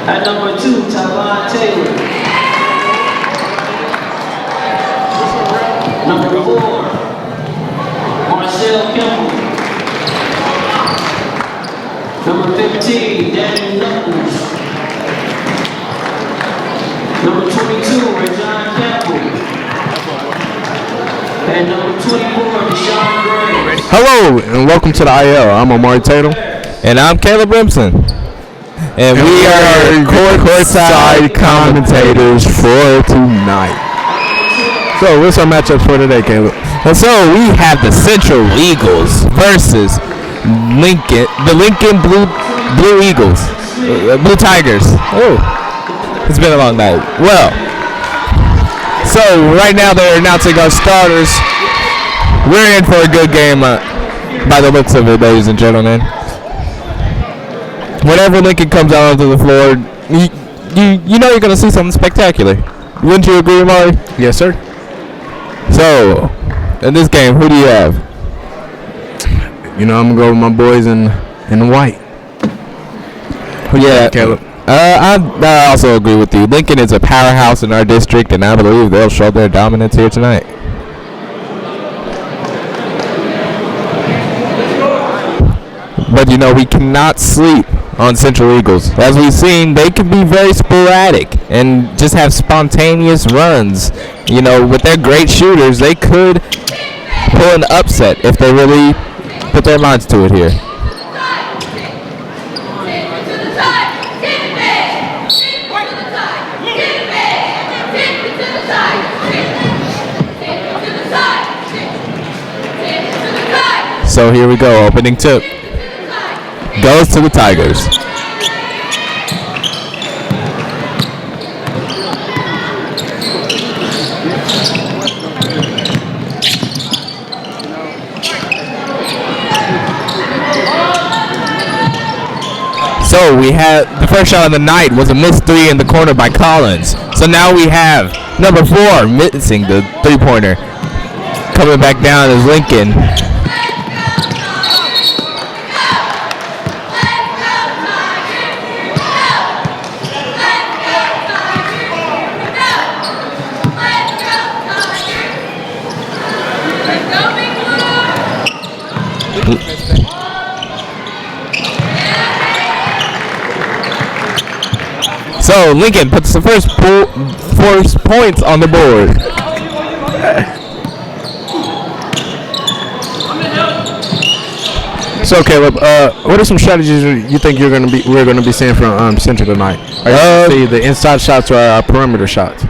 At number 2, Tavon Taylor. Number 4, Marcel Kimball. Number 15, Danny Knuckles. Number 22, Rajon Campbell. And number 24, Deshaun Gray. Hello and welcome to the IL. I'm Amari Tatum. And I'm Caleb Brimson. And we are courtside commentators for tonight. So, what's our matchups for today, Caleb? And so we have the Central Eagles versus the Lincoln Blue Eagles, Blue Tigers. Oh, it's been a long night. Well, so right now they're announcing our starters. We're in for a good game, by the looks of it, ladies and gentlemen. Whenever Lincoln comes out onto the floor, you know you're going to see something spectacular. Wouldn't you agree, Amari? Yes, sir. So, in this game, who do you have? You know, I'm going to go with my boys in white. Who you have? Caleb. I also agree with you. Lincoln is a powerhouse in our district, and I believe they'll show their dominance here tonight. But, you know, we cannot sleep on Central Eagles. As we've seen, they can be very sporadic and just have spontaneous runs. You know, with their great shooters, they could pull an upset if they really put their minds to it here. So here we go, opening tip. Goes to the Tigers. So we had the first shot of the night was a missed three in the corner by Collins. So now we have number 4 missing the three-pointer. Coming back down is Lincoln. So Lincoln puts the first points on the board. So Caleb, what are some strategies you think we're going to be seeing from Central tonight? Are you see the inside shots or our perimeter shots?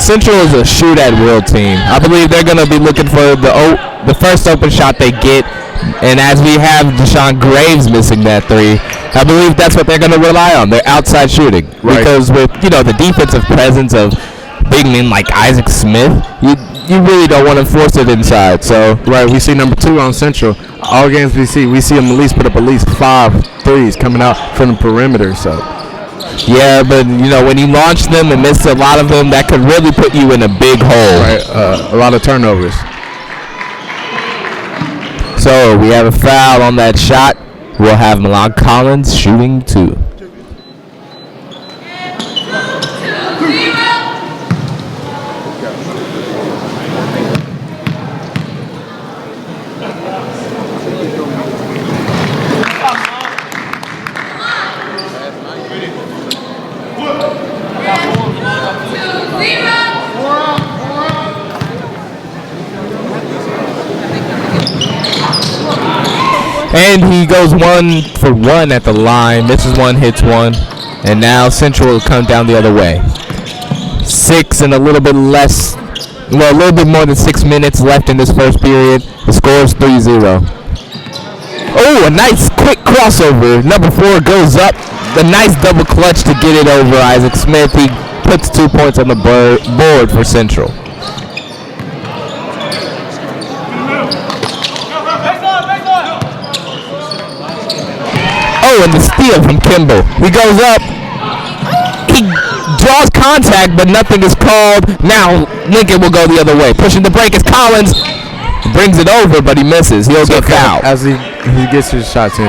Central is a shoot at will team. I believe they're going to be looking for the first open shot they get. And as we have Deshaun Graves missing that three, I believe that's what they're going to rely on. Their outside shooting. Right. Because with the defensive presence of big men like Isaac Smith, you really don't want to force it inside. So right, we see number 2 on Central. All games we see him at least put up at least 5 threes coming out from the perimeter. So yeah, but when you launch them and miss a lot of them, that could really put you in a big hole. Right, a lot of turnovers. So we have a foul on that shot. We'll have Milan Collins shooting 2. And he goes 1 for 1 at the line, misses 1, hits 1, and now Central will come down the other way. 6 and a little bit less, well, a little bit more than 6 minutes left in this first period. The score is 3-0. Oh, a nice quick crossover. Number 4 goes up. The nice double clutch to get it over Isaac Smith. He puts 2 points on the board for Central. Oh, and the steal from Kimball. He goes up. He draws contact, but nothing is called. Now Lincoln will go the other way. Pushing the break is Collins. Brings it over, but he misses. He'll get fouled. As he gets his shots in.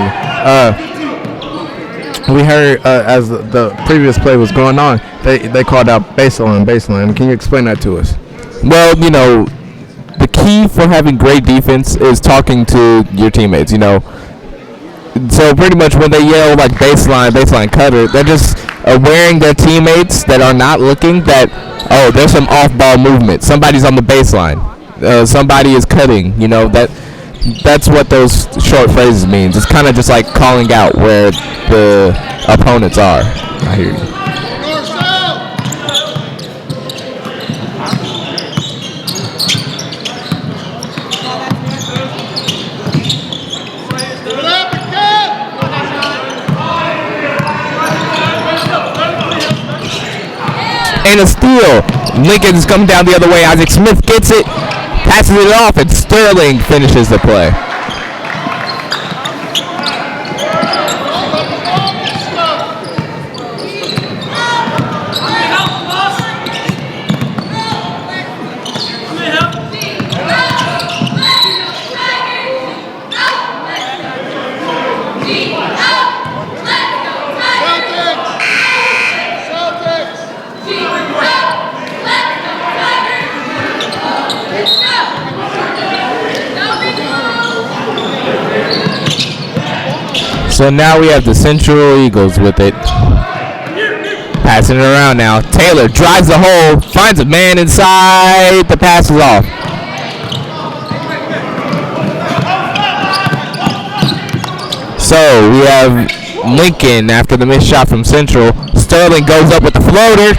We heard as the previous play was going on, they called out baseline. Can you explain that to us? Well, the key for having great defense is talking to your teammates, So pretty much when they yell like baseline cutter, they're just awareing their teammates that are not looking that, oh, there's some off-ball movement. Somebody's on the baseline. Somebody is cutting. That's what those short phrases means. It's kind of just like calling out where the opponents are. I hear you. And a steal. Lincoln is coming down the other way. Isaac Smith gets it, passes it off, and Sterling finishes the play. So now we have the Central Eagles with it. Passing it around now. Taylor drives the hole, finds a man inside. The pass is off. So we have Lincoln after the missed shot from Central. Sterling goes up with the floater.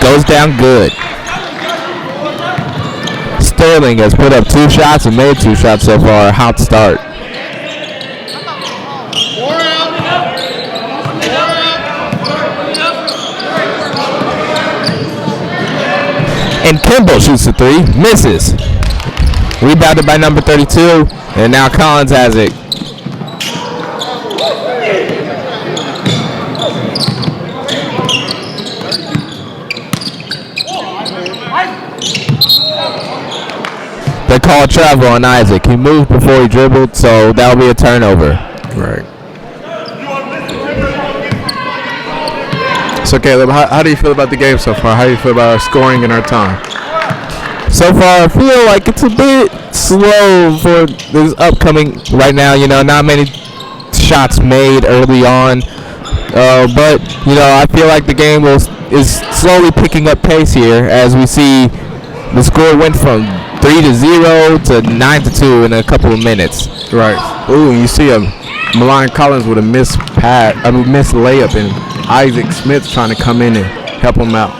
Goes down good. Sterling has put up 2 shots and made 2 shots so far. A hot start. And Kimball shoots the 3, misses. Rebounded by number 32, and now Collins has it. They call travel on Isaac. He moved before he dribbled, so that'll be a turnover. Right. So Caleb, how do you feel about the game so far? How do you feel about our scoring and our time? So far, I feel like it's a bit slow for this upcoming right now. Not many shots made early on. But, I feel like the game is slowly picking up pace here as we see the score went from 3-0 to 9-2 in a couple of minutes. Right. Ooh, you see Milan Collins with a missed layup, and Isaac Smith trying to come in and help him out.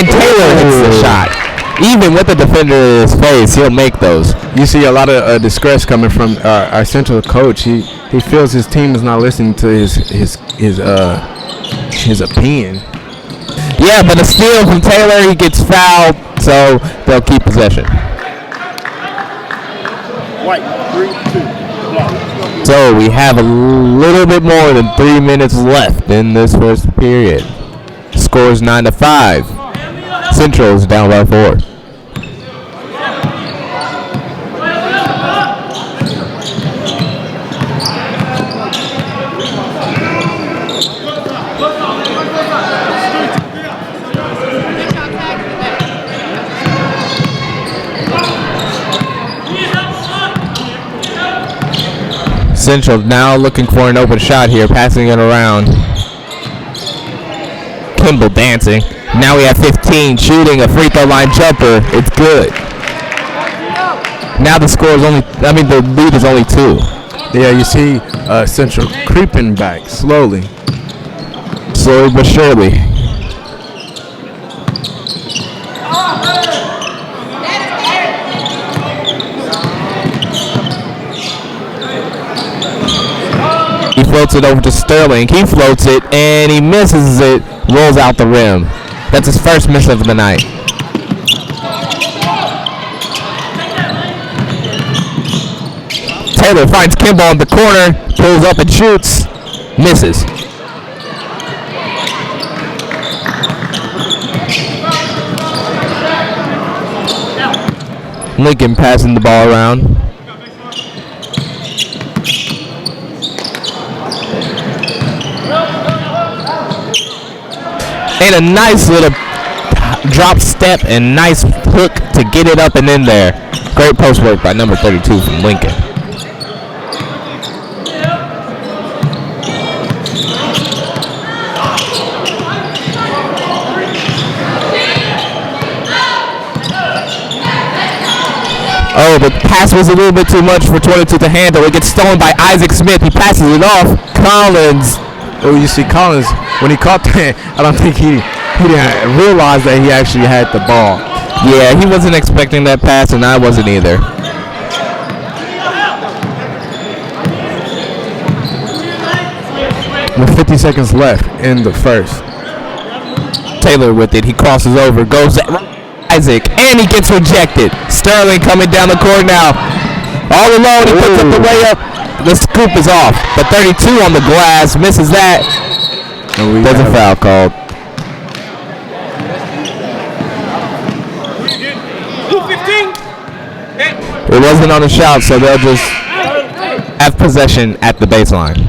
And Taylor hits the shot. Even with the defender in his face, he'll make those. You see a lot of distress coming from our central coach. He feels his team is not listening to his opinion. Yeah, but a steal from Taylor, he gets fouled, so they'll keep possession. White, 3-2. So we have a little bit more than 3 minutes left in this first period. Scores 9-5. Central is down by 4. Central now looking for an open shot here, passing it around. Kimball dancing. Now we have 15, shooting a free throw line jumper. It's good. Now the score is the lead is only 2. Yeah, you see Central creeping back slowly. Slowly but surely. He floats it over to Sterling. He floats it, and he misses it. Rolls out the rim. That's his first miss of the night. Taylor finds Kimball in the corner. Pulls up and shoots. Misses. Lincoln passing the ball around. And a nice little drop step and nice hook to get it up and in there. Great post work by number 32 from Lincoln. Oh, the pass was a little bit too much for 22 to handle. It gets stolen by Isaac Smith. He passes it off. Collins. Oh, you see Collins, when he caught that, I don't think he didn't realize that he actually had the ball. Yeah, he wasn't expecting that pass, and I wasn't either. With 50 seconds left in the first. Taylor with it. He crosses over, goes at Isaac, and he gets rejected. Sterling coming down the court now. All alone, he puts up the layup. The scoop is off, but 32 on the glass, misses that. There's a foul called. It wasn't on a shout, so they'll just have possession at the baseline.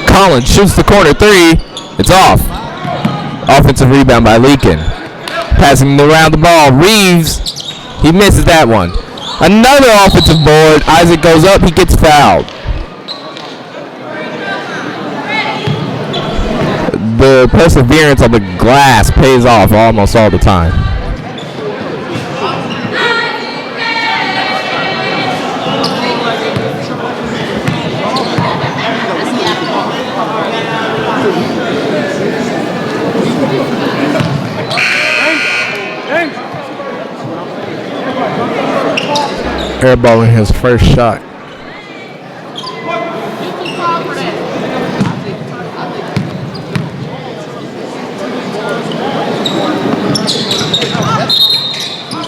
Collins shoots the corner 3. It's off. Offensive rebound by Lincoln. Passing around the ball. Reeves. He misses that one. Another offensive board. Isaac goes up. He gets fouled. The perseverance on the glass pays off almost all the time. Airballing his first shot.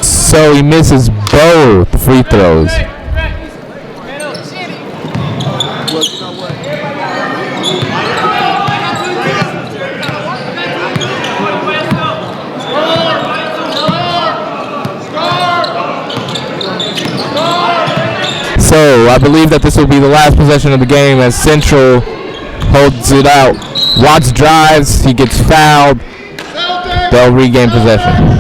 So he misses both free throws. So I believe that this will be the last possession of the game as Central holds it out. Watts drives, he gets fouled. They'll regain possession.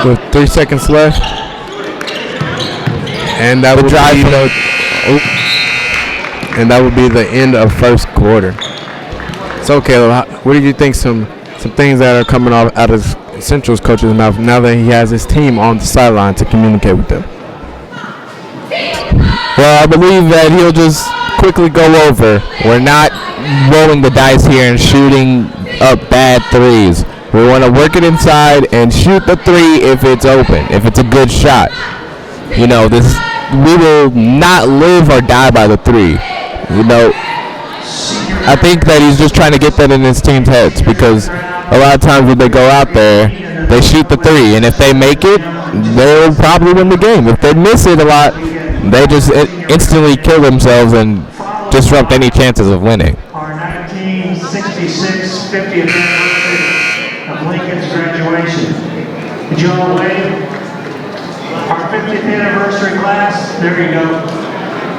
with 3 seconds left. And that would Drive be for the and that would be the end of first quarter. So Caleb, what do you think some things that are coming off out of Central's coach's mouth now that he has his team on the sideline to communicate with them? Well, I believe that he'll just quickly go over. We're not rolling the dice here and shooting up bad threes. We want to work it inside and shoot the three if it's open, if it's a good shot. You know, we will not live or die by the three. You know, I think that he's just trying to get that in his team's heads because a lot of times when they go out there, they shoot the three, and if they make it, they'll probably win the game. If they miss it a lot, they just instantly kill themselves and disrupt any chances of winning. Our 1966 50th anniversary of Lincoln's graduation. Would you all wave? Our 50th anniversary class, there you go.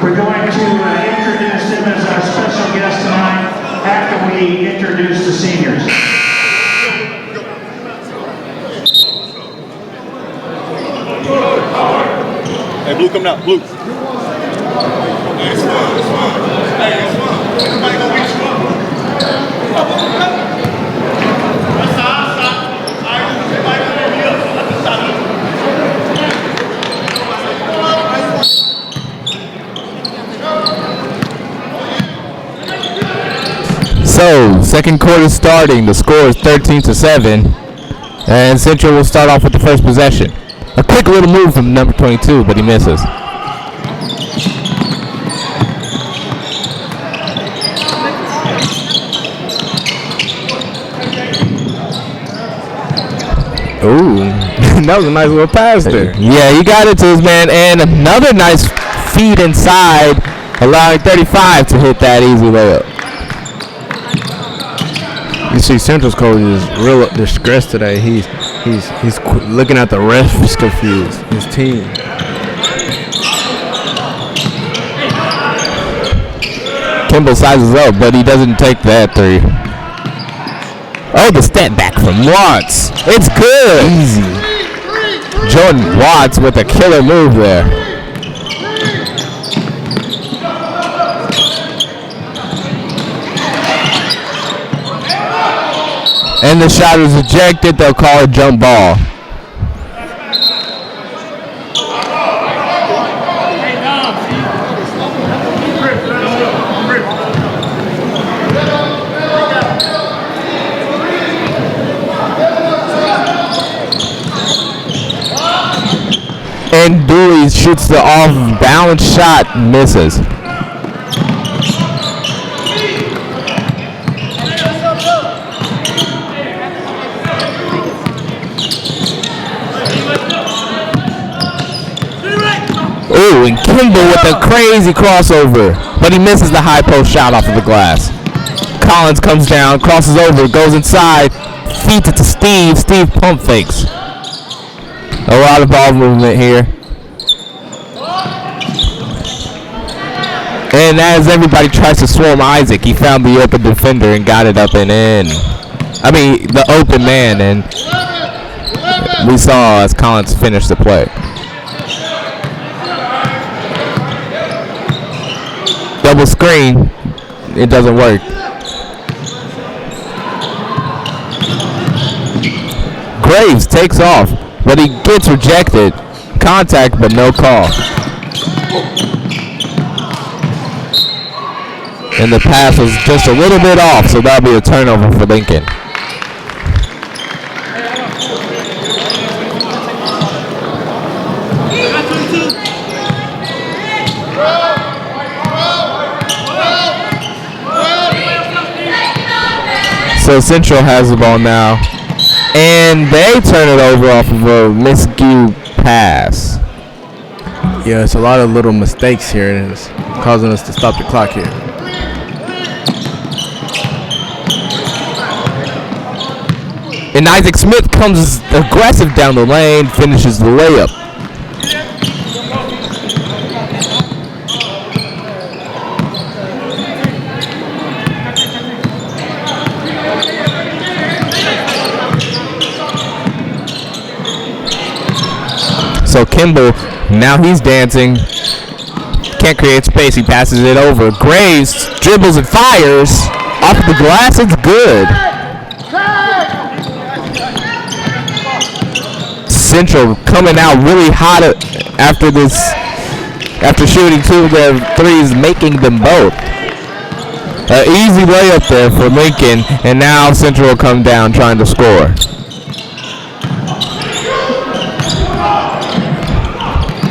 We're going to introduce him as our special guest tonight after we introduce the seniors. Hey, Blue, come down. Blue. So, second quarter starting. The score is 13-7, and Central will start off with the first possession. A quick little move from number 22, but he misses. Ooh, that was a nice little pass there. Yeah, he got it to his man, and another nice feed inside, allowing 35 to hit that easy layup. You see, Central's coach is real distressed today. He's looking at the refs, he's confused. His team. Kimball sizes up, but he doesn't take that three. Oh, the step back from Watts. It's good. Easy. Jordan Watts with a killer move there. And the shot is ejected. They'll call it jump ball. And Dooley shoots the off-balance shot, misses. Ooh, and Kimball with a crazy crossover, but he misses the high post shot off of the glass. Collins comes down, crosses over, goes inside, feeds it to Steve. Steve pump fakes. A lot of ball movement here. And as everybody tries to swarm Isaac, he found the open defender and got it up and in. I mean, the open man, and we saw as Collins finished the play. Double screen, it doesn't work. Graves takes off, but he gets rejected. Contact, but no call. And the pass was just a little bit off, so that'll be a turnover for Lincoln. So Central has the ball now, and they turn it over off of a miscue pass. Yeah, it's a lot of little mistakes here, and it's causing us to stop the clock here. And Isaac Smith comes aggressive down the lane, finishes the layup. So Kimball, now he's dancing. Can't create space. He passes it over. Graves dribbles and fires. Off the glass, it's good. Central coming out really hot after this, after shooting 2 of their threes, making them both. An easy layup there for Lincoln, and now Central will come down trying to score.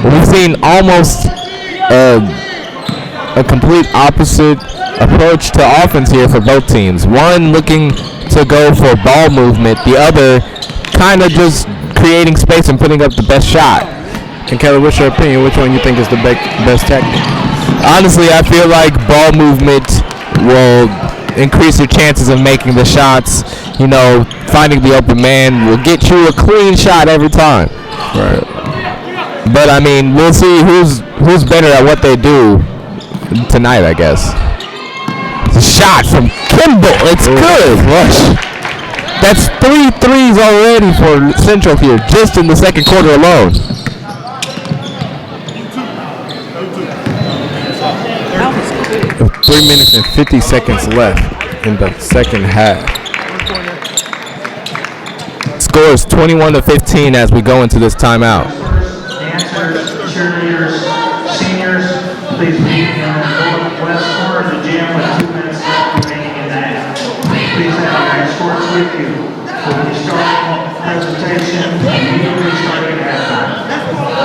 We've seen almost a complete opposite approach to offense here for both teams. One looking to go for ball movement, the other kind of just creating space and putting up the best shot. And Kelly, what's your opinion? Which one you think is the best tactic? Honestly, I feel like ball movement will increase your chances of making the shots. You know, finding the open man will get you a clean shot every time. Right. But I mean, we'll see who's better at what they do tonight, I guess. It's a shot from Kimball. It's good. Rush. That's 3 threes already for Central here, just in the second quarter alone. With 3 minutes and 50 seconds left in the second half. Score is 21-15 as we go into this timeout. Dancers, cheerleaders, seniors, please meet in the west corner of the gym with 2 minutes left remaining in the half. Please have your escorts with you. We'll be starting the presentation immediately starting at halftime.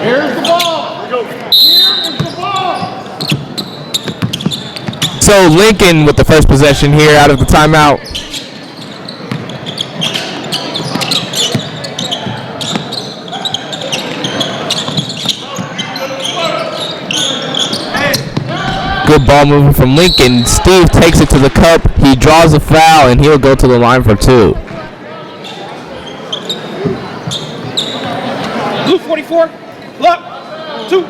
Here's the ball. Here is the ball. So Lincoln with the first possession here out of the timeout. Good ball movement from Lincoln. Steve takes it to the cup. He draws a foul, and he'll go to the line for 2. Blue 44. Look. 2.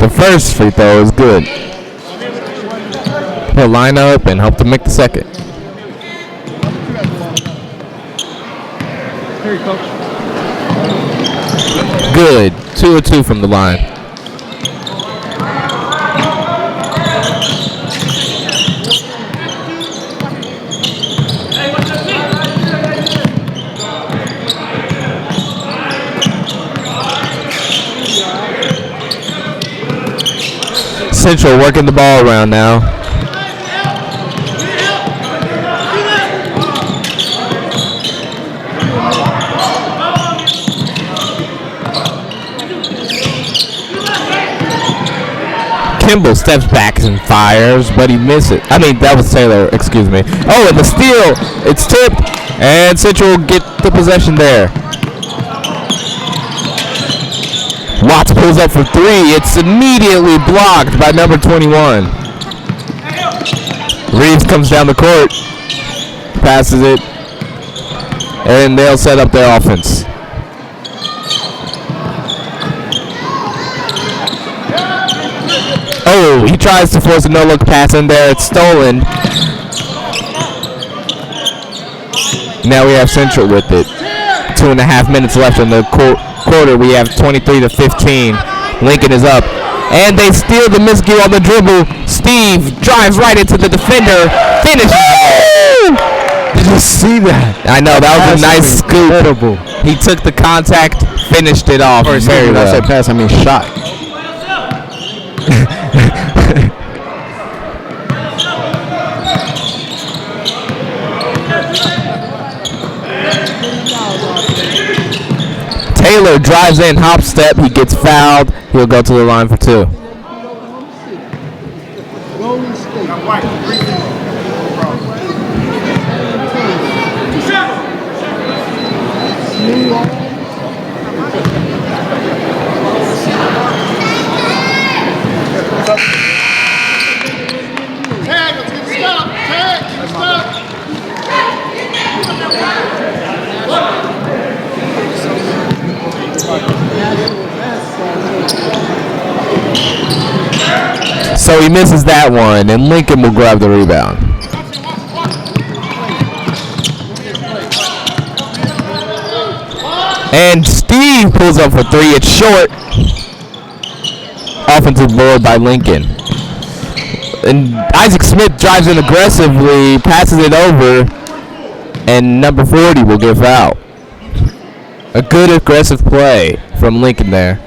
The first free throw is good. He'll line up and hope to make the second. Good. 2 of 2 from the line. Central working the ball around now. Kimball steps back and fires, but he misses. I mean, that was Taylor, excuse me. Oh, and the steal, it's tipped, and Central will get the possession there. Watts pulls up for 3. It's immediately blocked by number 21. Reeves comes down the court, passes it, and they'll set up their offense. Oh, he tries to force a no-look pass in there. It's stolen. Now we have Central with it. 2.5 minutes left in the quarter. We have 23-15. Lincoln is up. And they steal the miscue on the dribble. Steve drives right into the defender. Finishes. Did you see that? I know, that was a nice scoop. Incredible. He took the contact, finished it off. Very When I well. said pass, I mean shot. Taylor drives in, hop step, he gets fouled. He'll go to the line for 2. So he misses that one, and Lincoln will grab the rebound. And Steve pulls up for three. It's short. Offensive board by Lincoln. And Isaac Smith drives in aggressively, passes it over, and number 40 will get fouled. A good aggressive play from Lincoln there.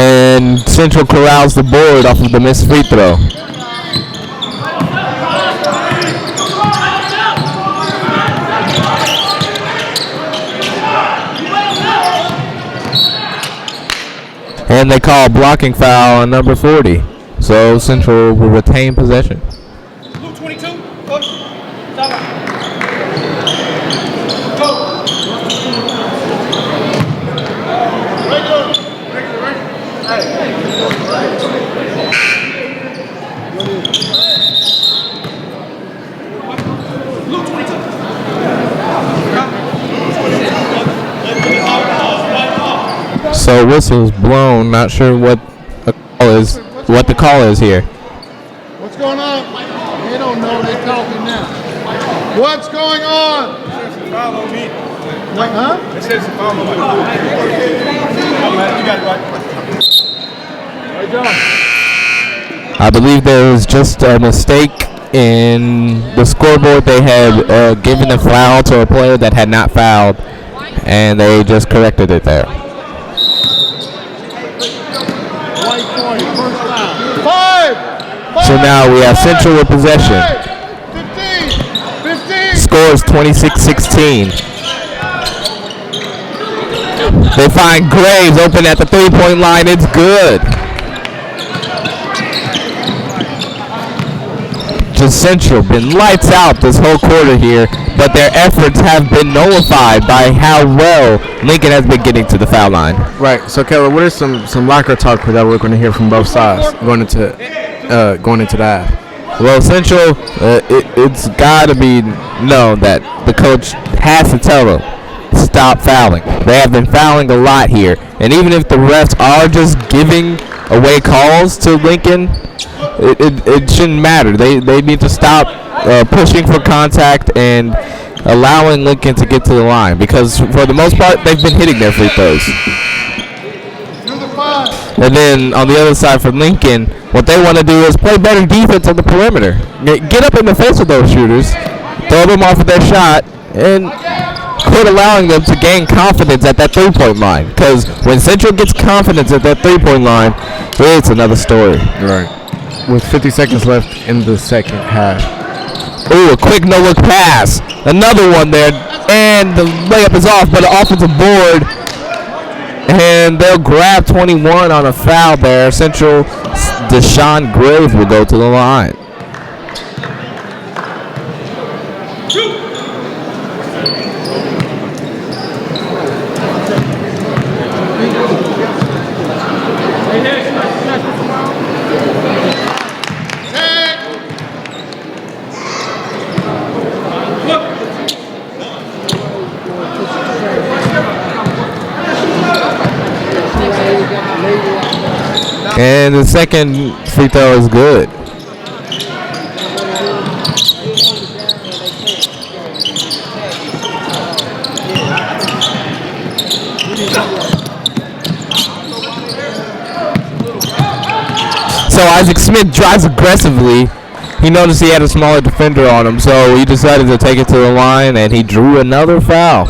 And Central corrals the board off of the missed free throw. And they call a blocking foul on number 40. So Central will retain possession. Blue 22. Go. Stop. So whistle's blown. Not sure what the call is here. What's going on? They don't know. They're talking now. What's going on? Follow me. Like, huh? It says follow me. You got it right. Right, John. I believe there was just a mistake in the scoreboard. They had given a foul to a player that had not fouled, and they just corrected it there. So now we have Central with possession. 15. Score is 26-16. They find Graves open at the three-point line. It's good. Just Central been lights out this whole quarter here, but their efforts have been nullified by how well Lincoln has been getting to the foul line. Right. So, Keller, what is some locker talk that we're going to hear from both sides going into that? Well, Central, it's got to be known that the coach has to tell them, stop fouling. They have been fouling a lot here. And even if the refs are just giving away calls to Lincoln, it shouldn't matter. They need to stop pushing for contact and allowing Lincoln to get to the line, because for the most part, they've been hitting their free throws. And then on the other side for Lincoln, what they want to do is play better defense on the perimeter. Get up in the face of those shooters, throw them off of their shot, and quit allowing them to gain confidence at that three-point line. Because when Central gets confidence at that three-point line, it's another story. Right. With 50 seconds left in the second half. Ooh, a quick no-look pass. Another one there, and the layup is off, but an offensive board. And they'll grab 21 on a foul there. Central, Deshaun Graves will go to the line. And the second free throw is good. So Isaac Smith drives aggressively. He noticed he had a smaller defender on him, so he decided to take it to the line, and he drew another foul.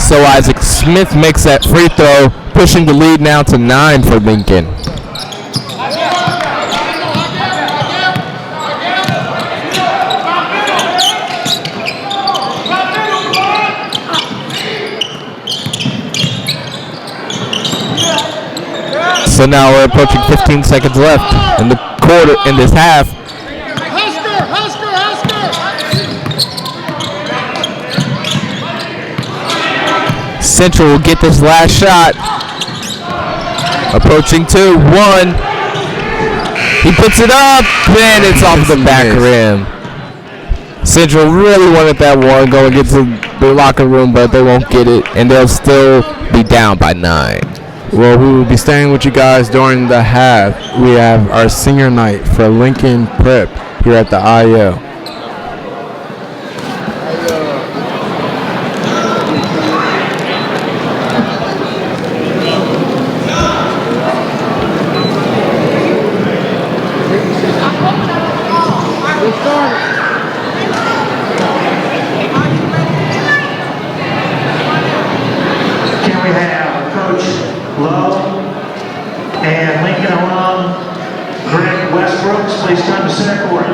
So Isaac Smith makes that free throw, pushing the lead now to 9 for Lincoln. So now we're approaching 15 seconds left in the quarter, in this half. Husker, Husker, Husker! Central will get this last shot. Approaching 2-1. He puts it up, and it's off the back rim. Central really wanted that one, go and get to the locker room, but they won't get it, and they'll still be down by 9. Well, we will be staying with you guys during the half. We have our senior night for Lincoln Prep here at the IL. Can we have Coach Lowe and Lincoln alum Greg Westbrooks please come to center court?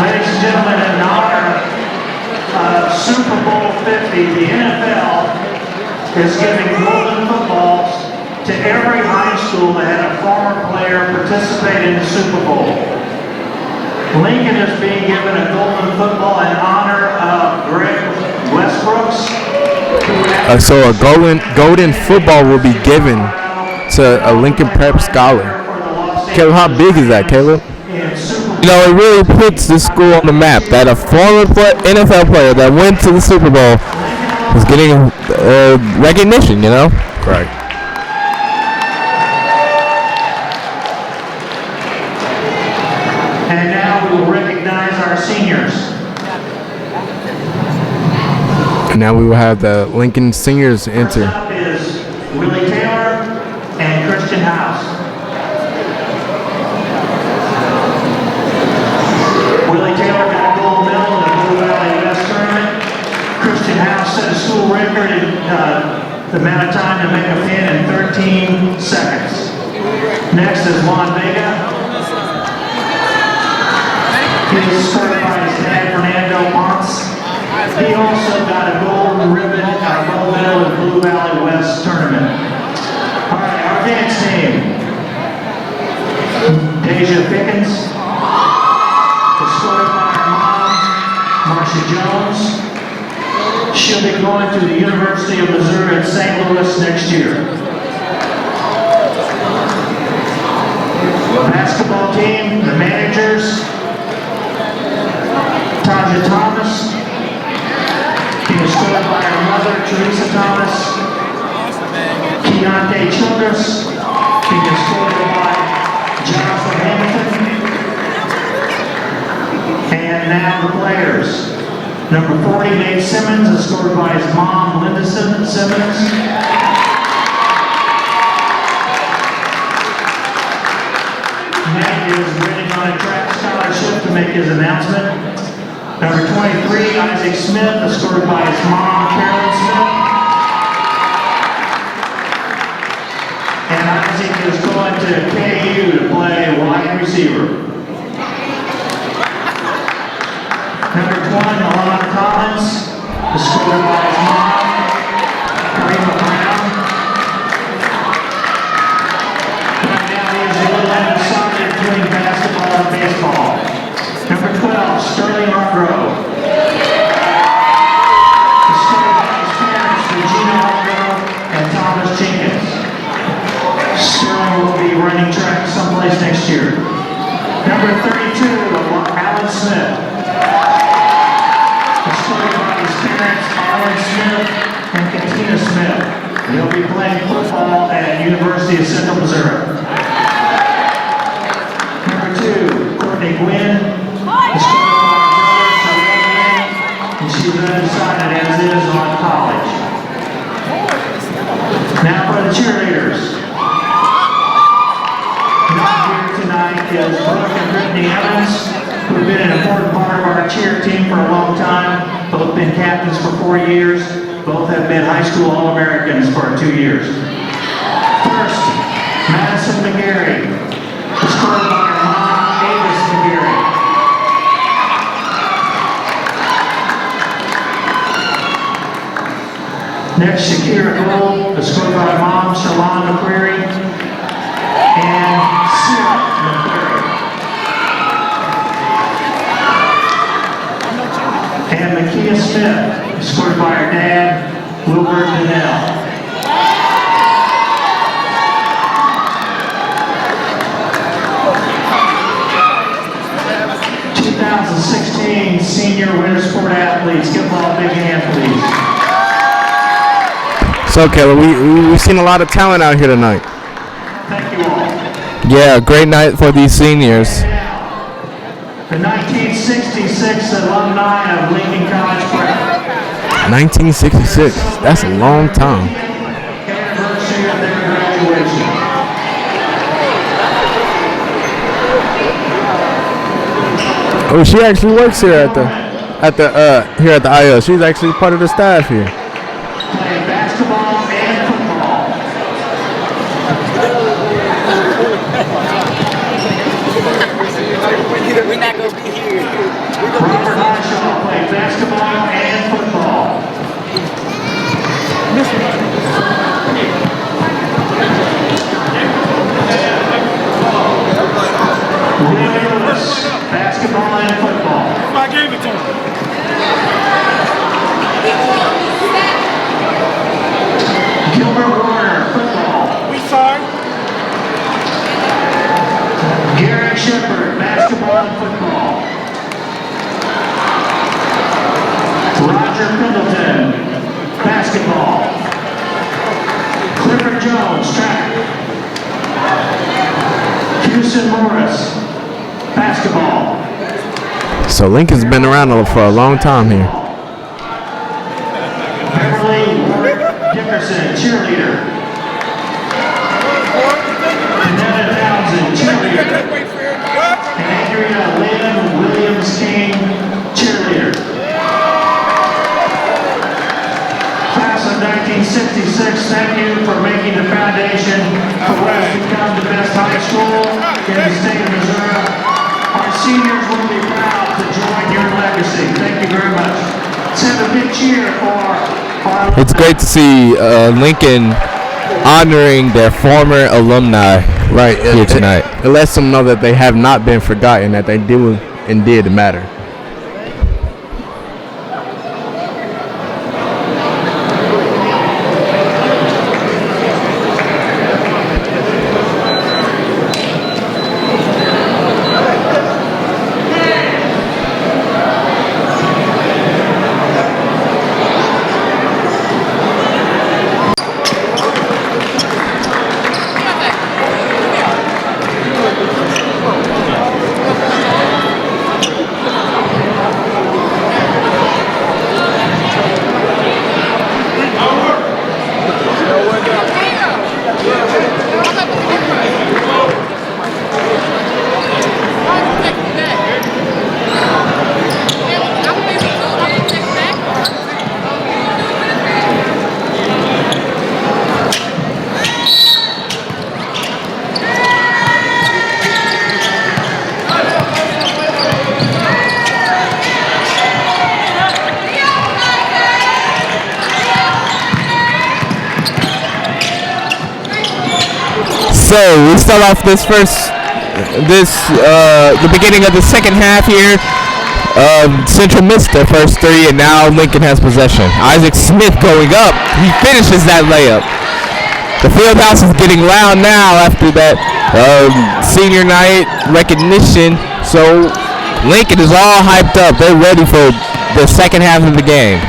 Ladies and gentlemen, in honor of Super Bowl 50, the NFL is giving golden footballs to every high school that had a former player participate in the Super Bowl. Lincoln is being given a golden football in honor of Greg Westbrooks. So a golden football will be given to a Lincoln Prep scholar. Caleb, how big is that, Caleb? You know, it really puts the school on the map that a former NFL player that went to the Super Bowl is getting recognition, you know? Correct. And now we will recognize our seniors. And now we will have the Lincoln seniors enter. First up is Willie Taylor and Christian House. Willie Taylor got a gold medal in the Blue Valley West tournament. Christian House set a school record in the amount of time to make a pin in 13 seconds. Next is Juan Vega. He's scored by his dad, Fernando Ponce. He also got a gold ribbon, a gold medal in the Blue Valley West tournament. All right, our dance team. Deja Pickens. Escorted by her mom, Marcia Jones. She'll be going to the University of Missouri in St. Louis next year. Basketball team, the managers. Taja Thomas. He was scored by her mother, Teresa Thomas. Keontae Childress. He was scored by Jonathan Hamilton. And now the players. Number 40, Nate Simmons, is scored by his mom, Linda Simmons. Nate is waiting on a track scholarship to make his announcement. Number 23, Isaac Smith, is scored by his mom, Carolyn Smith. And Isaac is going to KU to play wide receiver. Number 20, Alana Collins, is scored by his mom, Karima Brown. Right now he is a little undecided between basketball and baseball. Number 12, Sterling Hargrove. Is scored by his parents, Regina Hargrove and Thomas Jenkins. Sterling will be running track someplace next year. Number 32, Alan Smith. Scored by his parents, Alan Smith and Katina Smith. He'll be playing football at University of Central Missouri. Number 2, Courtney Gwynn. Scored by her brother, Terrell Gwynn, and she's undecided as is on college. Now for the cheerleaders. Not here tonight is Brooke and Brittany Evans, who have been an important part of our cheer team for a long time. Both been captains for 4 years. Both have been high school All-Americans for 2 years. First, Madison McGarry. Scored by her mom, Avis McGarry. Next, Shakira Gold, escorted by Mom Shalon McCreary and Sarah McCreary. And Makia Smith, escorted by her dad, Wilbur Donnell. 2016 senior winter sport athletes. Give them all a big hand, please. So, Caleb, we've seen a lot of talent out here tonight. Thank you all. Yeah, great night for these seniors. The 1966 alumni of Lincoln College Prep. 1966. That's a long time. Anniversary of their graduation. Oh, she actually works here at the IO. She's actually part of the staff here. Play basketball and football. We're not going to be here. Robert Highshaw played basketball and football. Willie Lewis, basketball and football. I gave it to him. Gilbert Warner, football. We sorry. Garrett Shepard, basketball and football. Roger Pendleton, basketball. Clifford Jones, track. Houston Morris, basketball. So Lincoln's been around for a long time here. Beverly Dickerson, cheerleader. Annette Townsend, cheerleader. And Andrea Lynn Williams King, cheerleader. Class of 1966, thank you for making the foundation for what has become the best high school in the state of Missouri. Our seniors will be proud to join your legacy. Thank you very much. Let's have a big cheer for our It's great to see Lincoln honoring their former alumni Right. here tonight. It lets them know that they have not been forgotten, that they do and did matter. So we start off the beginning of the second half here. Central missed their first three, and now Lincoln has possession. Isaac Smith going up. He finishes that layup. The field house is getting loud now after that senior night recognition. So Lincoln is all hyped up. They're ready for the second half of the game.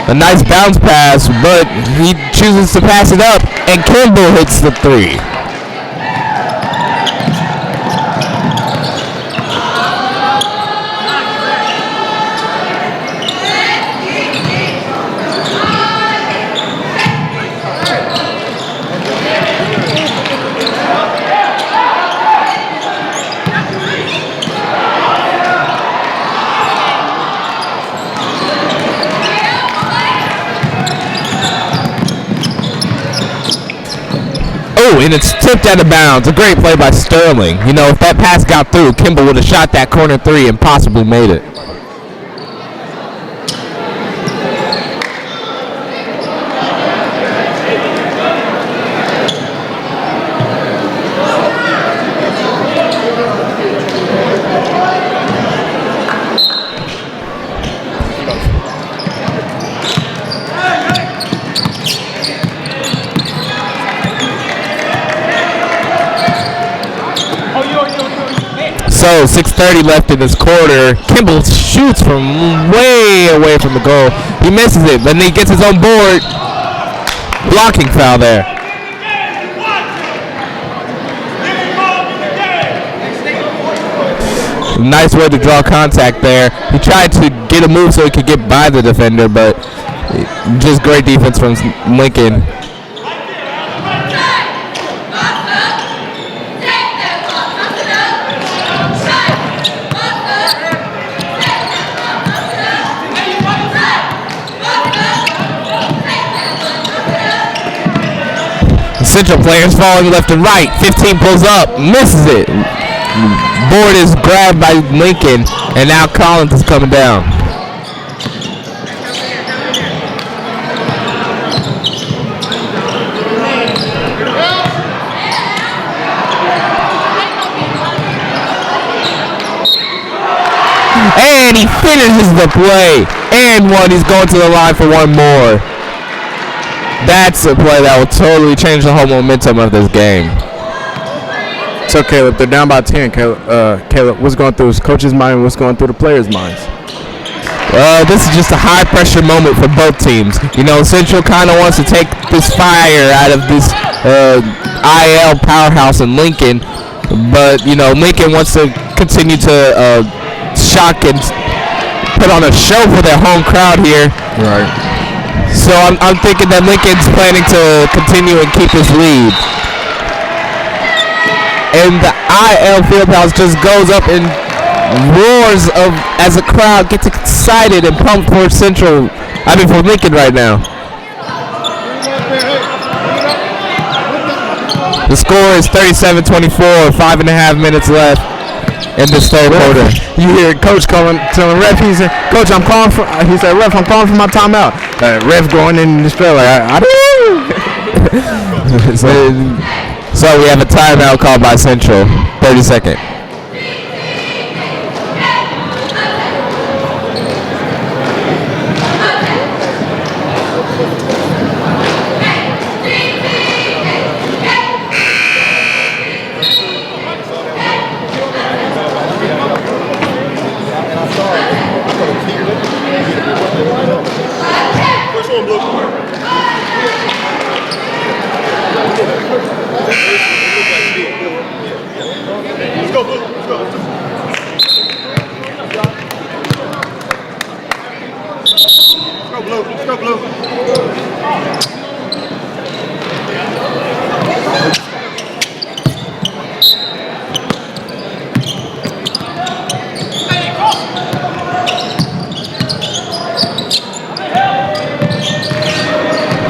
A nice bounce pass, but he chooses to pass it up, and Kimball hits the three. Oh, and it's tipped out of bounds. A great play by Sterling. You know, if that pass got through, Kimball would have shot that corner three and possibly made it. So 6:30 left in this quarter. Kimball shoots from way away from the goal. He misses it, but then he gets his own board. Blocking foul there. Nice way to draw contact there. He tried to get a move so he could get by the defender, but just great defense from Lincoln. Central players falling left and right. 15 pulls up, misses it. Board is grabbed by Lincoln, and now Collins is coming down. And he finishes the play. And one. He's going to the line for one more. That's a play that will totally change the whole momentum of this game. So, Caleb, they're down by 10. Caleb, what's going through his coach's mind? What's going through the players' minds? This is just a high-pressure moment for both teams. You know, Central kind of wants to take this fire out of this IL powerhouse in Lincoln, but, you know, Lincoln wants to continue to shock and put on a show for their home crowd here. Right. So I'm thinking that Lincoln's planning to continue and keep his lead. And the IL Fieldhouse just goes up and roars as the crowd gets excited and pumped for for Lincoln right now. The score is 37-24, 5.5 minutes left in this third quarter. You hear Coach telling ref, he said, "Coach, I'm calling for." He said, "Ref, I'm calling for my timeout." Ref going in this play like, "I do." So we have a timeout called by Central. 30-second.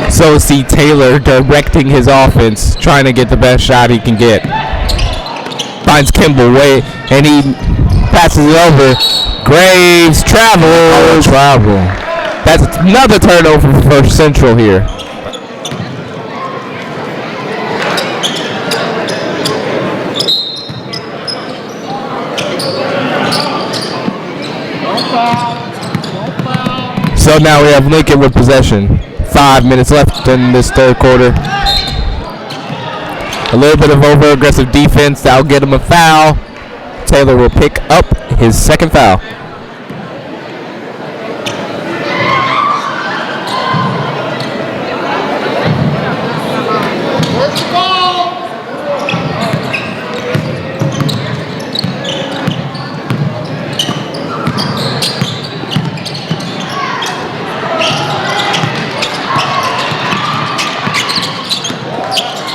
So see Taylor directing his offense, trying to get the best shot he can get. Finds Kimball way, and he passes it over. Graves travels. That's another turnover for Central here. So now we have Lincoln with possession. 5 minutes left in this third quarter. A little bit of over-aggressive defense. That'll get him a foul. Taylor will pick up his second foul.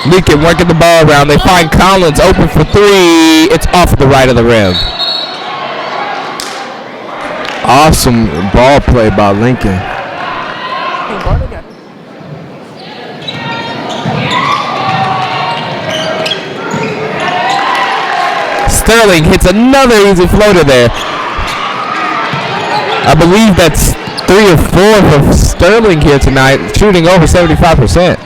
Lincoln working the ball around. They find Collins open for three. It's off the right of the rim. Awesome ball play by Lincoln. Sterling hits another easy floater there. I believe that's 3 or 4 for Sterling here tonight, shooting over 75%.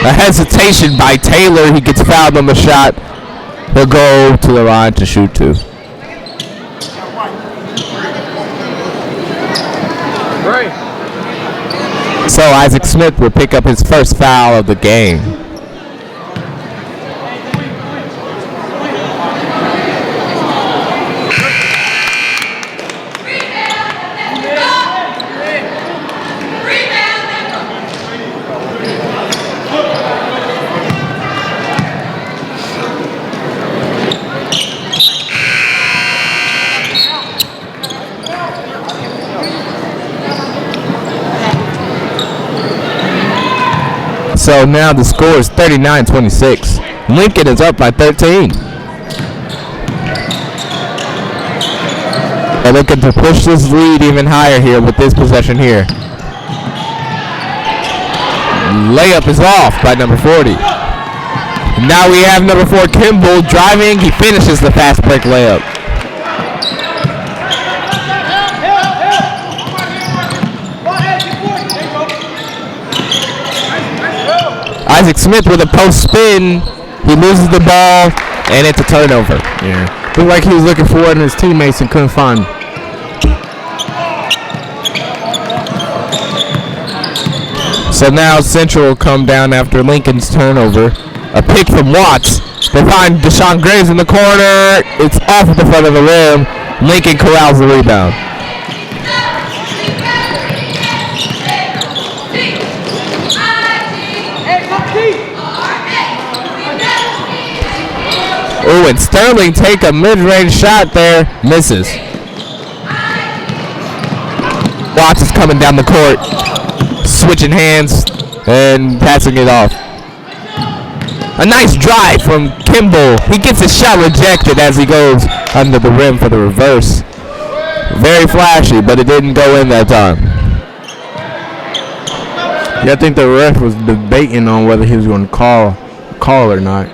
A hesitation by Taylor. He gets fouled on the shot. He'll go to the line to shoot two. So Isaac Smith will pick up his first foul of the game. So now the score is 39-26. Lincoln is up by 13. They're looking to push this lead even higher here with this possession here. Layup is off by number 40. Now we have number 4 Kimball driving. He finishes the fast break layup. Isaac Smith with a post spin. He loses the ball, and it's a turnover. Yeah. Looked like he was looking for it in his teammates and couldn't find him. So now Central will come down after Lincoln's turnover. A pick from Watts. They find Deshaun Graves in the corner. It's off at the front of the rim. Lincoln corrals the rebound. Oh, and Sterling take a mid-range shot there. Misses. Watts is coming down the court. Switching hands and passing it off. A nice drive from Kimball. He gets his shot rejected as he goes under the rim for the reverse. Very flashy, but it didn't go in that time. Yeah, I think the ref was debating on whether he was going to call or not.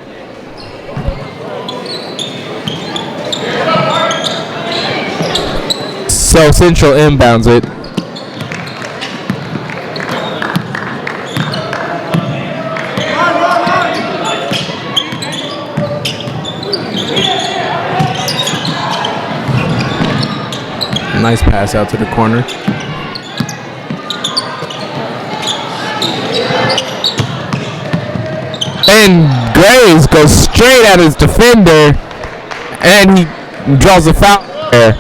So Central inbounds it. Nice pass out to the corner. And Graves goes straight at his defender, and he draws a foul there.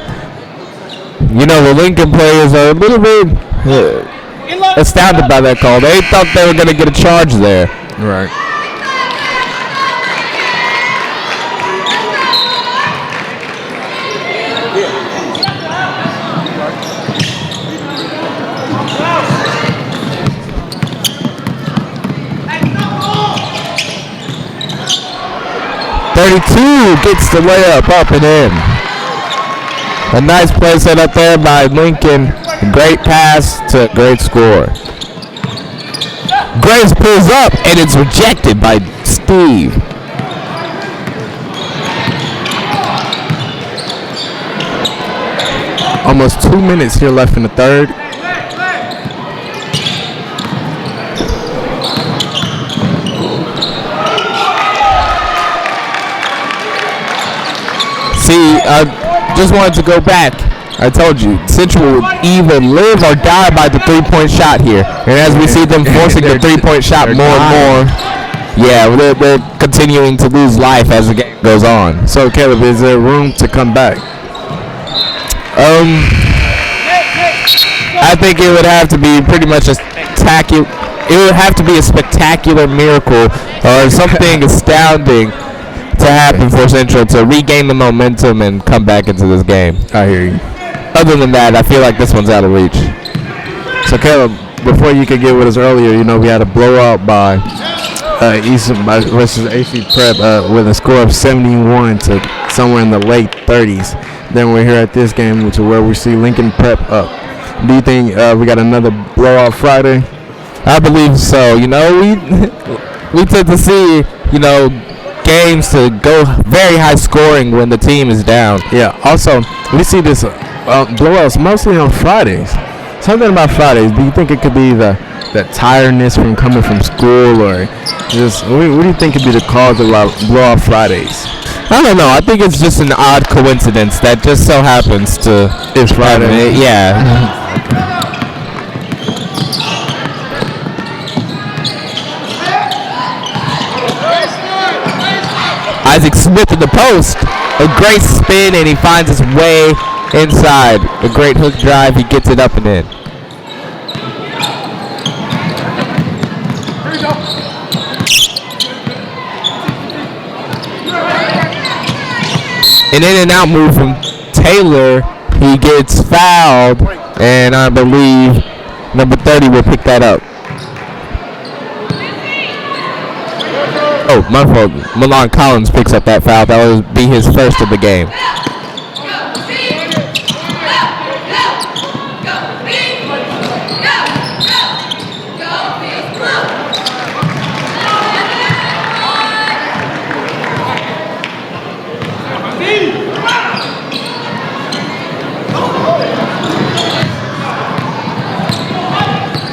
You know, the Lincoln players are a little bit astounded by that call. They thought they were going to get a charge there. Right. Gets the layup up and in. A nice play set up there by Lincoln. Great pass to a great score. Graves pulls up and it's rejected by Steve. Almost 2 minutes here left in the third. See, I just wanted to go back. I told you, Central would either live or die by the three-point shot here. And as we see them forcing the three-point shot more and more, yeah, they're continuing to lose life as the game goes on. So, Caleb, is there room to come back? I think it would have to be pretty much a spectacular. It would have to be a spectacular miracle or something astounding to happen for Central to regain the momentum and come back into this game. I hear you. Other than that, I feel like this one's out of reach. So, Caleb, before you could get with us earlier, you know, we had a blowout by Eastern versus AC Prep with a score of 71 to somewhere in the late 30s. Then we're here at this game to where we see Lincoln Prep up. Do you think we got another blowout Friday? I believe so. You know, we tend to see, you know, games to go very high scoring when the team is down. Yeah. Also, we see this blowouts mostly on Fridays. Something about Fridays. Do you think it could be the tiredness from coming from school, or just what do you think could be the cause of blowout Fridays? I don't know. I think it's just an odd coincidence that just so happens to. It's Friday. Yeah. Isaac Smith in the post. A great spin, and he finds his way inside. A great hook drive. He gets it up and in. An in and out move from Taylor. He gets fouled, and I believe number 30 will pick that up. Oh, my fault. Milan Collins picks up that foul. That will be his first of the game.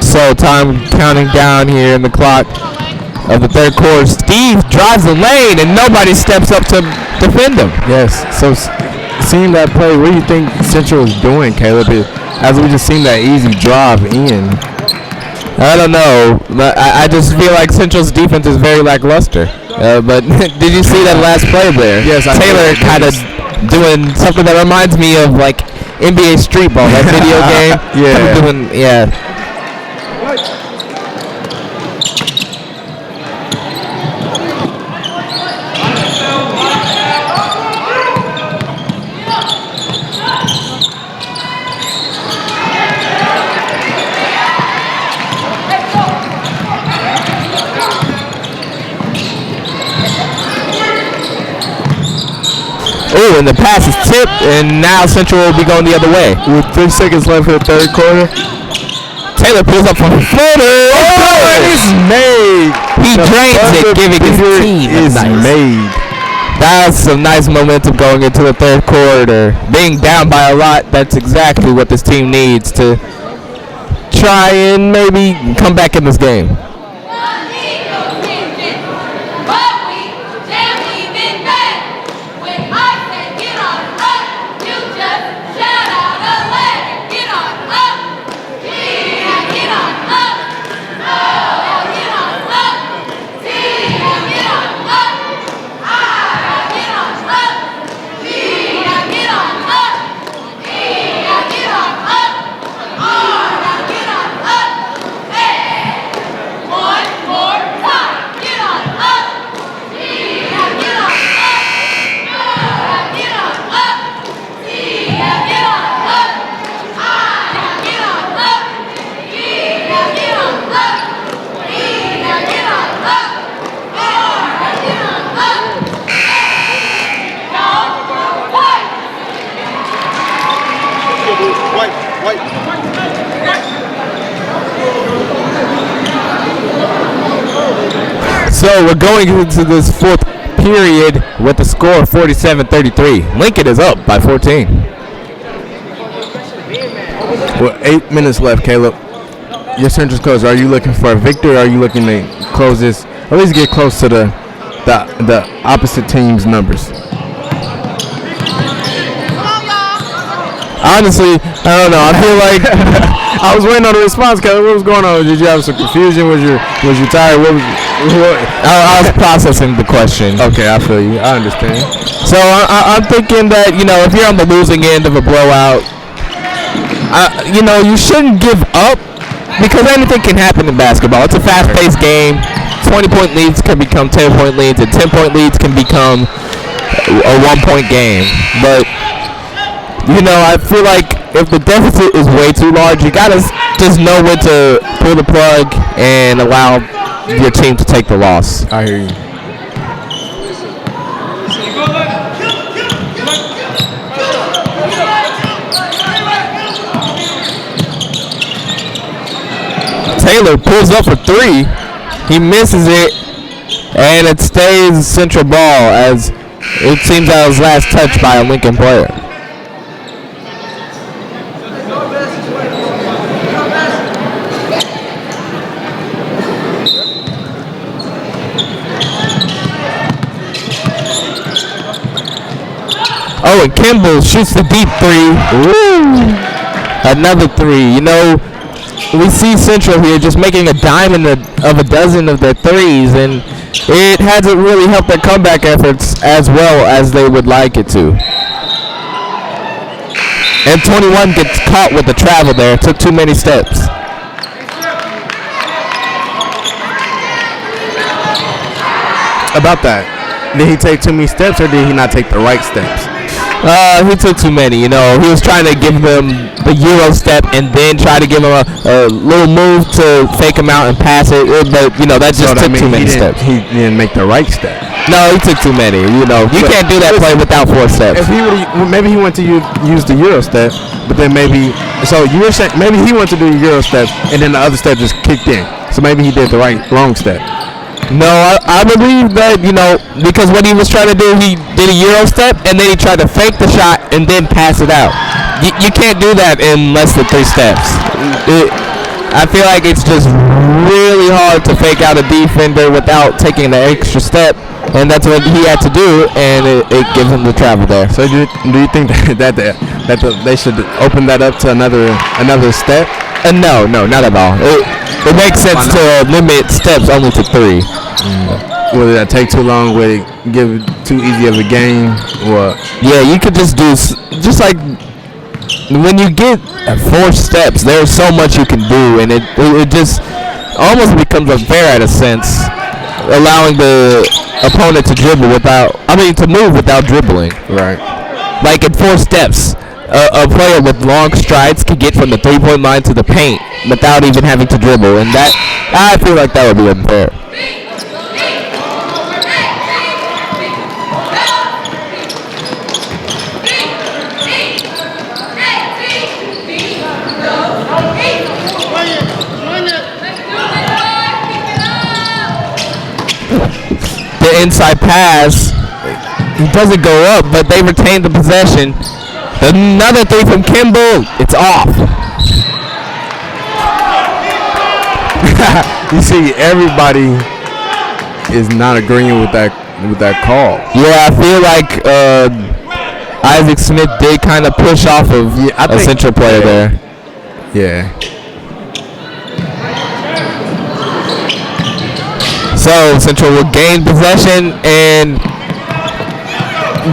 So time counting down here in the clock of the third quarter. Steve drives the lane and nobody steps up to defend him. Yes. So seeing that play, what do you think Central is doing, Caleb? As we just seen that easy drive in. I don't know. I just feel like Central's defense is very lackluster. But did you see that last play there? Yes. Taylor kind of doing something that reminds me of like NBA Street Ball, that video game. Yeah. Oh, and the pass is tipped, and now Central will be going the other way. With 3 seconds left in the third quarter. Taylor pulls up from the floater. Oh, it's made. He drains it, giving his team is made. That's some nice momentum going into the third quarter. Being down by a lot, that's exactly what this team needs to try and maybe come back in this game. So we're going into this fourth period with a score of 47-33. Lincoln is up by 14. Well, 8 minutes left, Caleb. Your Central coach, are you looking for a victory, or are you looking to close this, at least get close to the opposite team's numbers? Honestly, I don't know. I feel like I was waiting on the response, Caleb. What was going on? Did you have some confusion? Was you tired? What? I was processing the question. Okay, I feel you. I understand. So I'm thinking that, you know, if you're on the losing end of a blowout, you know, you shouldn't give up, because anything can happen in basketball. It's a fast-paced game. 20-point leads can become 10-point leads, and 10-point leads can become a 1-point game. But, you know, I feel like if the deficit is way too large, you gotta just know when to pull the plug and allow your team to take the loss. I hear you. Taylor pulls up for 3. He misses it, and it stays Central ball, as it seems that was last touched by a Lincoln player. Oh, and Kimball shoots the deep 3. Woo! Another 3. You know, we see Central here just making a dime of a dozen of their threes, and it hasn't really helped their comeback efforts as well as they would like it to. And 21 gets caught with the travel there. Took too many steps. About that, did he take too many steps or did he not take the right steps? He took too many. You know, he was trying to give them the Euro step and then try to give him a little move to fake him out and pass it. But you know, that just took too many steps. He didn't make the right step. No, he took too many. You know, you can't do that play without 4 steps. If he maybe he went to use the Euro step, but then maybe you were saying maybe he went to do the Euro step and then the other step just kicked in. So maybe he did the wrong step. No, I believe that, you know, because what he was trying to do, he did a Euro step and then he tried to fake the shot and then pass it out. You can't do that in less than 3 steps. I feel like it's just really hard to fake out a defender without taking the extra step, and that's what he had to do, and it gives him the travel there. So do you think that they should open that up to another step? No, not at all. It makes sense to limit steps only to 3. Will that take too long? Will it give too easy of a game? What? Yeah, you could just do just like when you get 4 steps. There's so much you can do, and it just almost becomes unfair in a sense, allowing the opponent to move without dribbling. Right. Like in 4 steps. A player with long strides can get from the 3-point line to the paint without even having to dribble, and that I feel like that would be unfair. The inside pass, he doesn't go up, but they retain the possession. Another 3 from Kimball. It's off. You see, everybody is not agreeing with that call. Yeah, I feel like Isaac Smith did kind of push off of a central player there. Yeah. So Central will gain possession and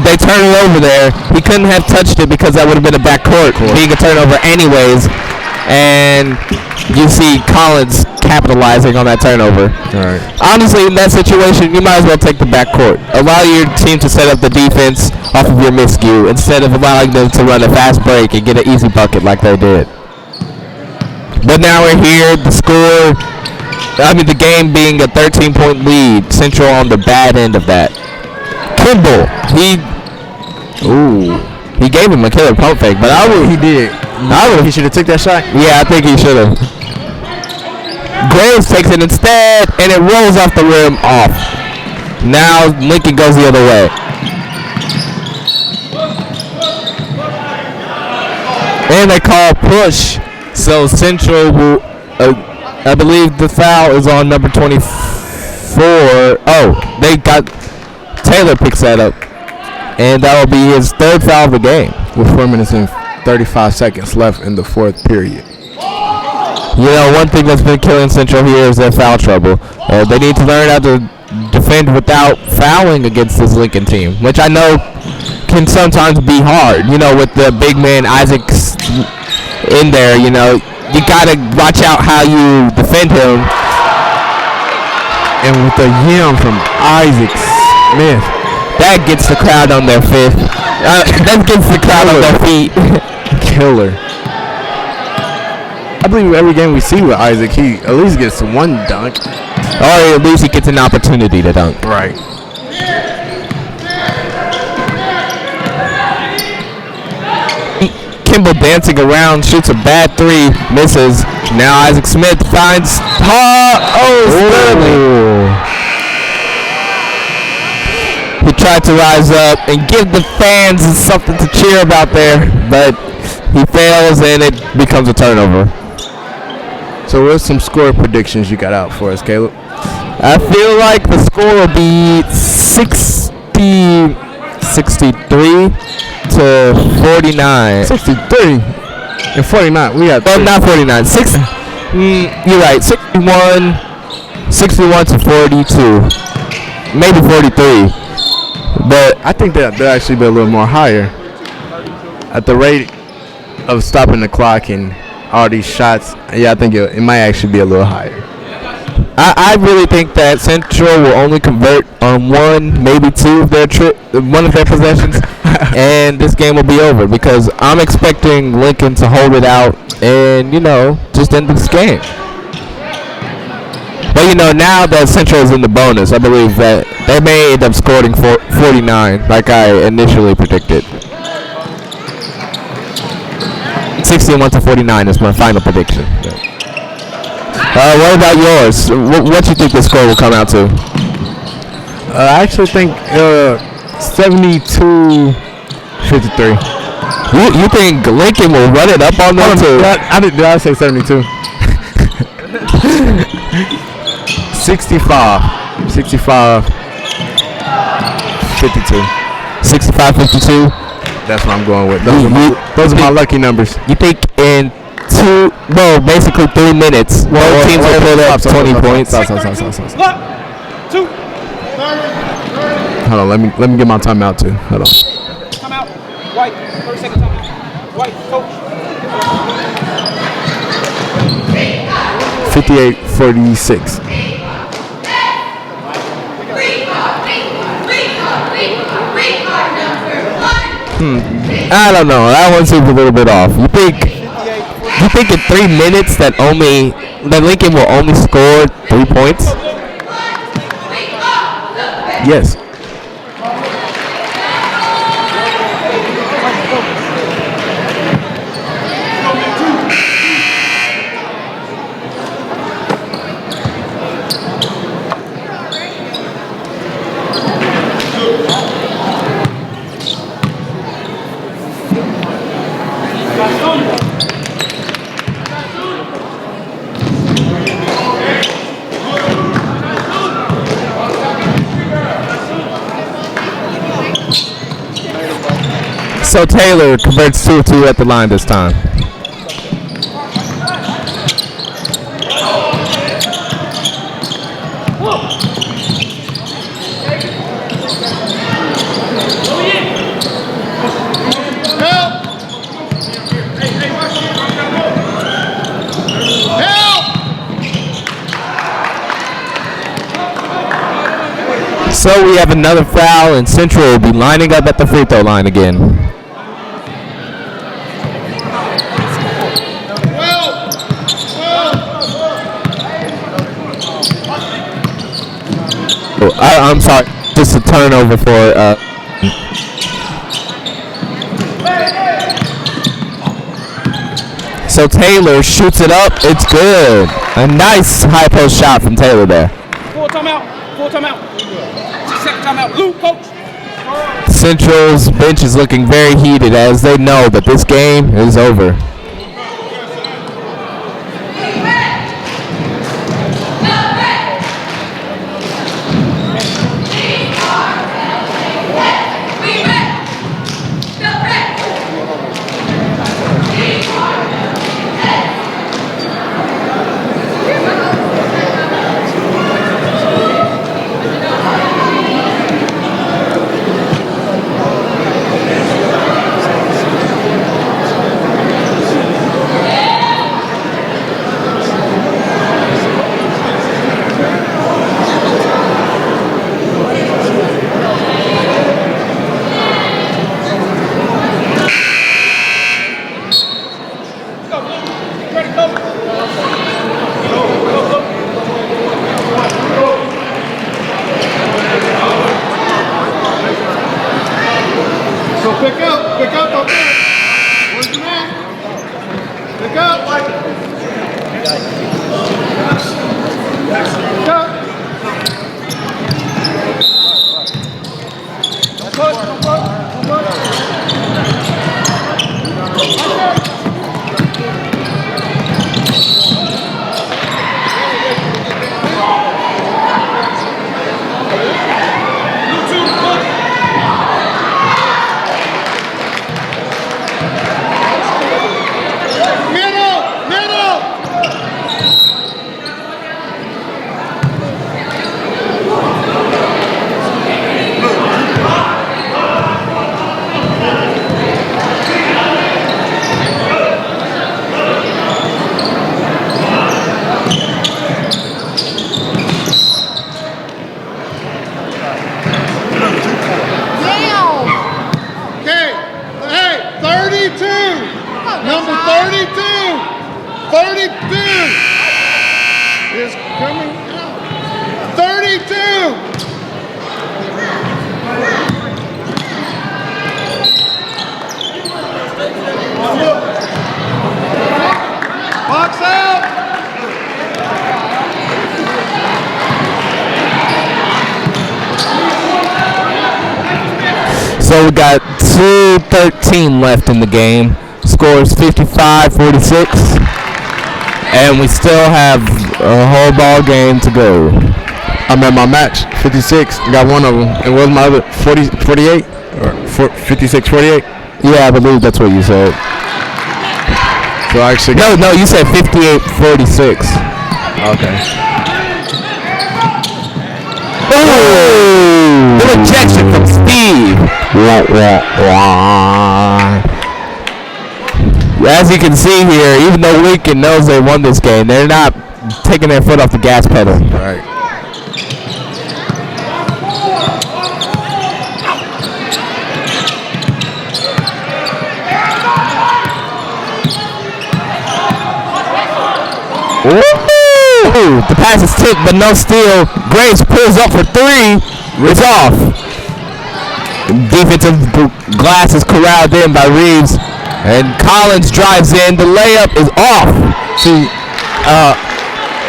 they turn it over there. He couldn't have touched it because that would have been a backcourt, being a turnover anyways. And you see Collins capitalizing on that turnover. All right. Honestly, in that situation, you might as well take the backcourt. Allow your team to set up the defense off of your miscue instead of allowing them to run a fast break and get an easy bucket like they did. But now we're here. The game being a 13-point lead. Central on the bad end of that. Kimball, he gave him a killer pump fake, but He did. He should have took that shot. Yeah, I think he should have. Graves takes it instead, and it rolls off the rim off. Now Lincoln goes the other way. And they call push, so Central will. I believe the foul is on number 24. Oh, they got. Taylor picks that up, and that will be his 3rd foul of the game. With 4 minutes and 35 seconds left in the 4th period. You know, one thing that's been killing Central here is their foul trouble. They need to learn how to defend without fouling against this Lincoln team, which I know can sometimes be hard. You know, with the big man Isaacs in there, you know, you got to watch out how you defend him. And with the yam from Isaac Smith, that gets the crowd on their feet. That gets the crowd on their feet. Killer. I believe every game we see with Isaac, he at least gets 1 dunk. Or at least he gets an opportunity to dunk. Right. Kimball dancing around, shoots a bad 3, misses. Now Isaac Smith finds Sterling. He tried to rise up and give the fans something to cheer about there, but he fails and it becomes a turnover. So what's some score predictions you got out for us, Caleb? I feel like the score will be 63 to 49. 63 and 49. We got. Oh, not 49. You're right. 61 to 42. maybe 43. But I think that they'll actually be a little more higher. At the rate of stopping the clock and all these shots, yeah, I think it might actually be a little higher. I really think that Central will only convert on one, maybe two of their one of their possessions, and this game will be over because I'm expecting Lincoln to hold it out and just end this game. But now that Central is in the bonus, I believe that they may end up scoring 49 like I initially predicted. 61-49 is my final prediction. What about yours? What do you think the score will come out to? I actually think 72-53. You think Lincoln will run it up on them too? Did I say 72? 65. 52. 65-52? That's what I'm going with. Those are my lucky numbers. You think in basically 3 minutes, both teams will put up 20 points? Look, 2. Hold on, let me get my timeout too. Hold on. Timeout. White. 30-second timeout. White. Coach. 58-46. I don't know. That one seems a little bit off. You think in 3 minutes that Lincoln will only score 3 points? Yes. So Taylor converts 2 of 2 at the line this time. So we have another foul, and Central will be lining up at the free throw line again. I'm sorry, just a turnover for So Taylor shoots it up. It's good. A nice high post shot from Taylor there. Full timeout. 6-second timeout. Blue, coach. Central's bench is looking very heated as they know that this game is over. So we got 2:13 left in the game. Score is 55-46. And we still have a whole ball game to go. I'm at my match, 56. Got one of them. And what was my other, 48? Or 56, 48? Yeah, I believe that's what you said. So I actually No, you said 58-46. Okay. Oh! The rejection from Steve. As you can see here, even though Lincoln knows they won this game, they're not taking their foot off the gas pedal. Right. Ooh, the pass is tipped, but no steal. Graves pulls up for three. It's off. Defensive glass is corralled in by Reeves. And Collins drives in. The layup is off. See,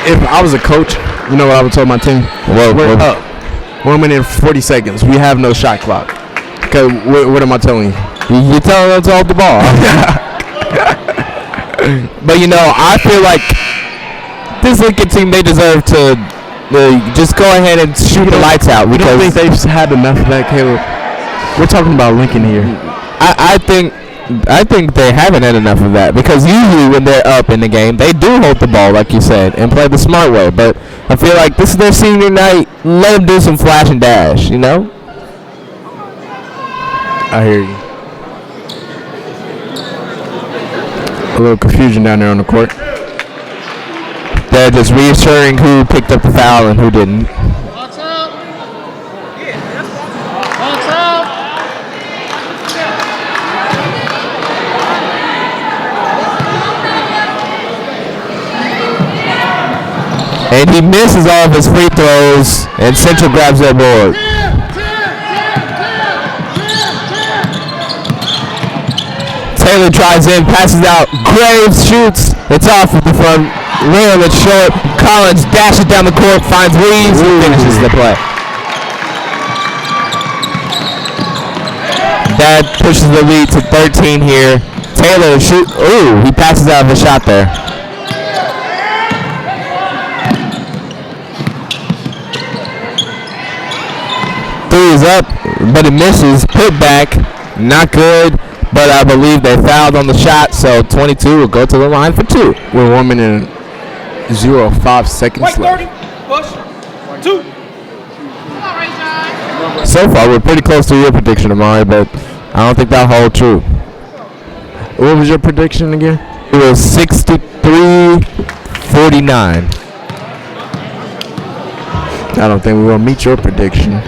if I was a coach, you know what I would tell my team? We're up. 1 minute and 40 seconds. We have no shot clock. Okay, what am I telling you? You're telling them to hold the ball. But, you know, I feel like this Lincoln team, they deserve to just go ahead and shoot the lights out. We Because don't think they've had enough of that, Caleb. We're talking about Lincoln here. I think they haven't had enough of that, because usually when they're up in the game, they do hold the ball, like you said, and play the smart way. But I feel like this is their senior night. Let them do some flash and dash, you know? I hear you. A little confusion down there on the court. They're just reassuring who picked up the foul and who didn't. Box out. Box out. And he misses all of his free throws, and Central grabs their board. Taylor drives in, passes out. Graves shoots. It's off with the front rim. It's short. Collins dashes down the court, finds Reeves, and finishes the play. That pushes the lead to 13 here. Taylor shoot. Ooh, he passes out of a shot there. Three is up, but it misses. Put back, not good. But I believe they fouled on the shot, so 22 will go to the line for two. We're 1 minute and 0.5 seconds White 30. left. Push. 2. So far, we're pretty close to your prediction, Amari, but I don't think that'll hold true. What was your prediction again? It was 63-49. I don't think we will meet your prediction.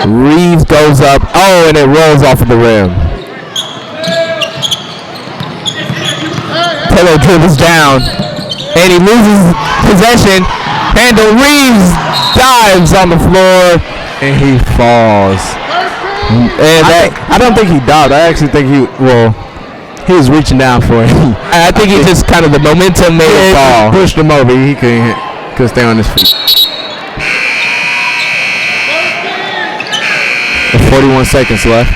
Reeves goes up. Oh, and it rolls off of the rim. Taylor dribbles down, and he loses possession. Handle. Reeves dives on the floor, and he falls. And I don't think he dived. I actually think he was reaching down for it. I think he just kind of, the momentum made it fall. Pushed him over. He couldn't stay on his feet. 41 seconds left.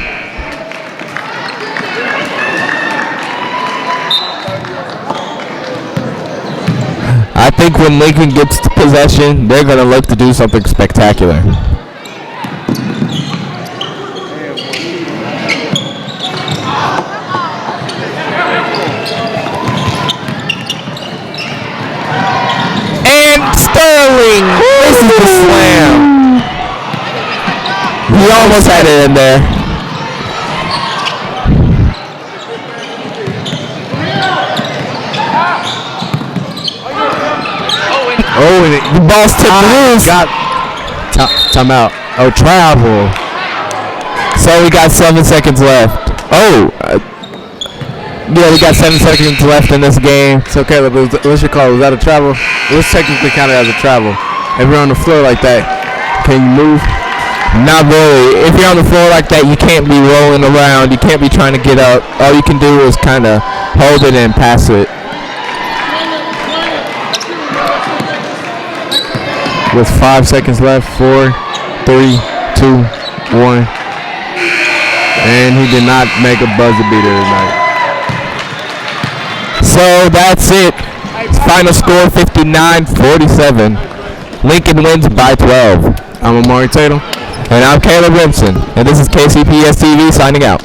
I think when Lincoln gets to possession, they're going to look to do something spectacular. And Sterling misses the slam. He almost had it in there. Oh, and the ball's tipped loose. Time out. Oh, travel. So we got 7 seconds left. Yeah, we got 7 seconds left in this game. So, Caleb, what's your call? Was that a travel? It was technically counted as a travel. If you're on the floor like that, can you move? Not really. If you're on the floor like that, you can't be rolling around. You can't be trying to get up. All you can do is kind of hold it and pass it. With 5 seconds left, 4, 3, 2, 1. And he did not make a buzzer beater tonight. So that's it. Final score 59-47. Lincoln wins by 12. I'm Amari Tatum. And I'm Caleb Wilson. And this is KCPS-TV signing out.